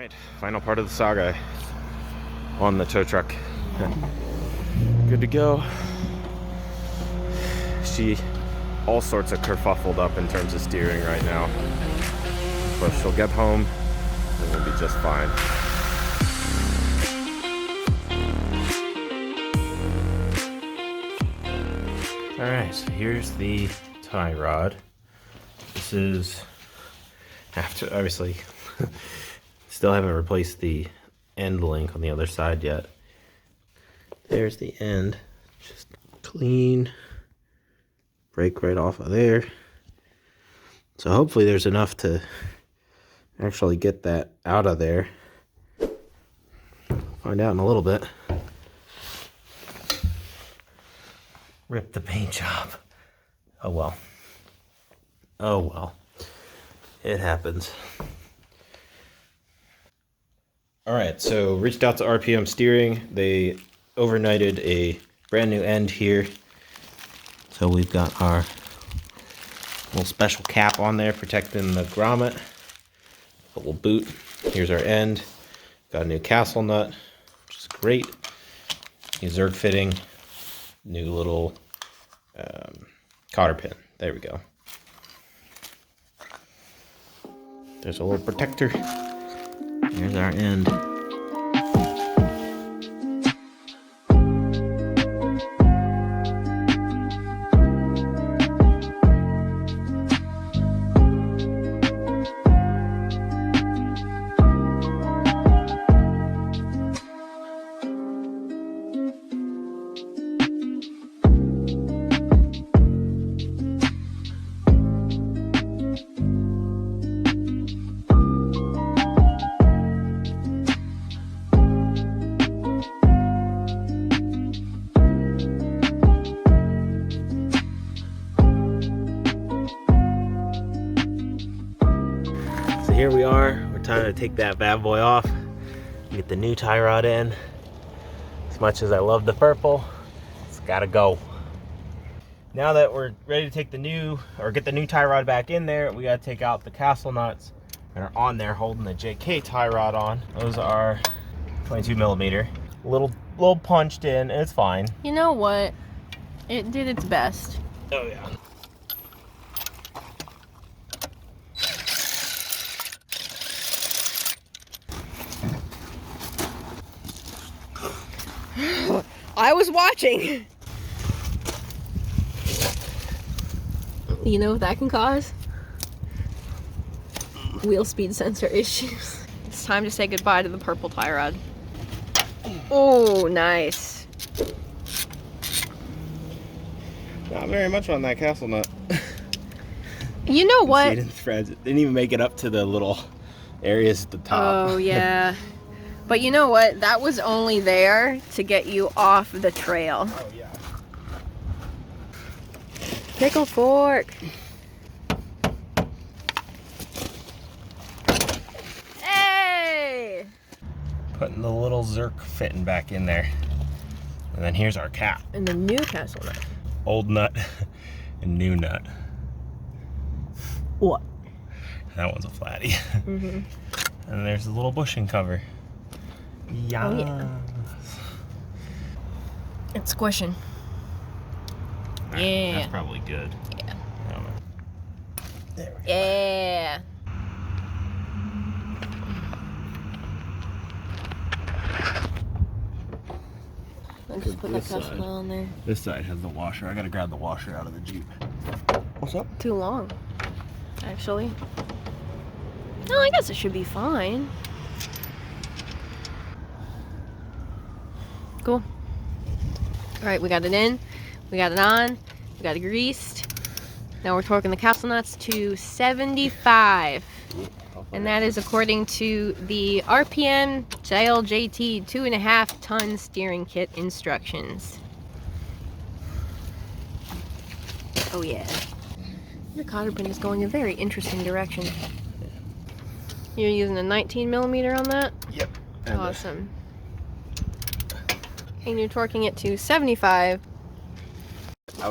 Alright, final part of the saga on the tow truck. Good to go. She all sorts of kerfuffled up in terms of steering right now. But she'll get home and we'll be just fine. Alright, so here's the tie rod. This is after, obviously, still haven't replaced the end link on the other side yet. There's the end, just clean, break right off of there. So hopefully there's enough to actually get that out of there. Find out in a little bit. Rip the paint job. Oh well. Oh well. It happens. Alright, so reached out to RPM Steering. They overnighted a brand new end here. So we've got our little special cap on there protecting the grommet. Little boot. Here's our end. Got a new castle nut, which is great. New Zerg fitting. New little cotter pin. There we go. There's a little protector. Here's our end. Here we are, we're trying to take that bad boy off, get the new tie rod in. As much as I love the purple, it's gotta go. Now that we're ready to take the new, or get the new tie rod back in there, we gotta take out the castle nuts that are on there holding the JK tie rod on. Those are 22 millimeter. Little punched in, and it's fine. You know what? It did its best. Oh yeah. I was watching. You know what that can cause? Wheel speed sensor issues. It's time to say goodbye to the purple tie rod. Oh, nice. Not very much on that castle nut. You know what? See it in threads. It didn't even make it up to the little areas at the top. Oh, yeah. But you know what? That was only there to get you off the trail. Oh, yeah. Pickle fork. Hey! Putting the little Zerk fitting back in there. And then here's our cap. And the new castle nut. Old nut and new nut. What? That one's a flatty. Mm-hmm. And there's a little bushing cover. Yeah. Oh, yeah. It's squishing. Right, Yeah. that's probably good. Yeah. There we go. Yeah. I'll just put that castle on there. This side has the washer. I gotta grab the washer out of the Jeep. What's up? Too long, actually. No, I guess it should be fine. Cool. All right, we got it in, we got it on, we got it greased. Now we're torquing the castle nuts to 75. And that is according to the RPM JLJT 2.5 ton steering kit instructions. Oh yeah. Your cotter pin is going a very interesting direction. You're using a 19 millimeter on that? Yep. Awesome. And you're torquing it to 75.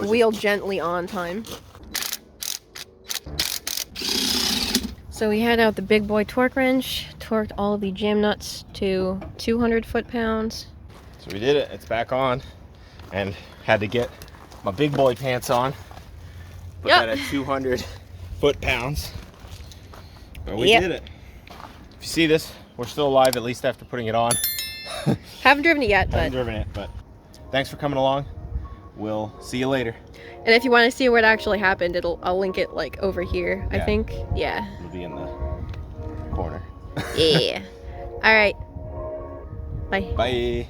Wheel gently on time. So we had out the big boy torque wrench, torqued all of the jam nuts to 200 foot-pounds. So we did it. It's back on, and had to get my big boy pants on. Put that at 200 foot-pounds. But we did it. If you see this, we're still alive, at least after putting it on. Haven't driven it yet, Haven't driven it, but thanks for coming along. We'll see you later. And if you want to see what actually happened, I'll link it like over here, I think. Yeah. It'll be in the corner. Yeah. All right. Bye. Bye.